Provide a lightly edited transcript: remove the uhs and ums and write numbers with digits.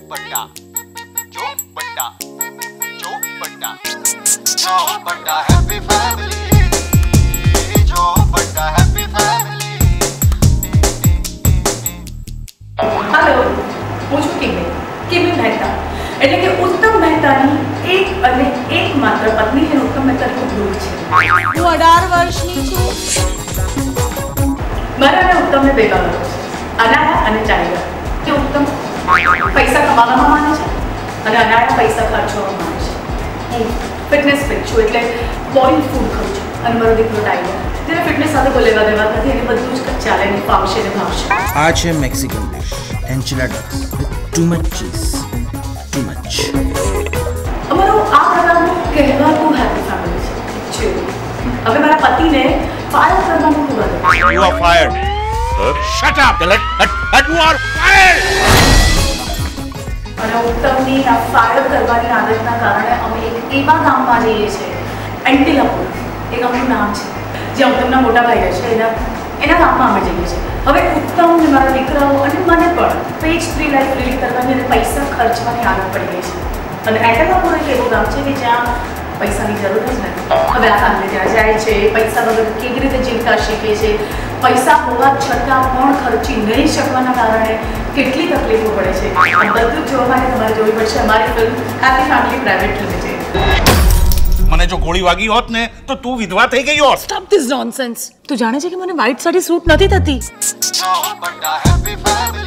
बट्टा जो बट्टा हैप्पी फैमिली जो बट्टा हैप्पी फैमिली। हेलो હું છું કિમી મહેતા એટલે કે ઉત્તમ મહેતાની એકમાત્ર પત્ની છે ઉત્તમ મહેતાની દૂર છે। હું 18 વર્ષની છું। મારા અને ઉત્તમને બે બાળકો છે, અનાયા અને ચાઇના। કે ઉત્તમ પૈસા કમાવામાં માને છે અને અનાયા પૈસા ખર્ચવામાં માને છે। હું ફિટનેસ ફિટ છું એટલે બોઇલ ફૂડ ખાઉં છું અને મારો દીકરો ટાઈગર જેને ફિટનેસ સાથે કોઈ લેવા દેવા નથી, એને બધું જ ચાલે ને ફાવશે ને ભાવશે। આ છે Mexican dish enchiladas with too much cheese, too much. અમારું આ પ્રકારનું કહેવાતું હેપી ફેમિલી છે। હવે મારા પતિને ફાયર કરવાનું કહેવા દો। You are fired. Shut up. You are fired. અને ઉત્તમની આ ફાયર કરવાની આદતના કારણે અમે એક એવા ગામમાં જઈએ છીએ, એન્ટિલાપુર એ ગામનું નામ છે, જ્યાં ઉત્તમના મોટા ભાઈ રહે છે। એના ગામમાં અમે જઈએ છીએ। હવે ઉત્તમ ને મારા દીકરાઓ અને મને પણ પેજ 3 લાઈફ લીડ કરવાની અને પૈસા ખર્ચવાની આદત પડી ગઈ છે। અને એન્ટિલાપુર એક એવું ગામ છે કે જ્યાં પૈસાની જરૂર જ નથી। હવે આ ફેમિલી ત્યાં જાય છે, પૈસા વગર કેવી રીતે જીવતા શીખે છે, પૈસા હોવા છતાં પણ ખર્ચી નહીં શકવાના કારણે કેટલી તકલીફો પડે છે। આ બધું જોવા માટે તમારે જોવી પડશે અમારી film happy family private limited. મને જો ગોળી વાગી હોત ને તો તું વિધવા થઈ ગઈ હોત। Stop this nonsense. તું જાણે છે કે મને વ્હાઈટ સાડી સૂટ નથી થતી। જો બટ્ટા हैप्पी फैमिली।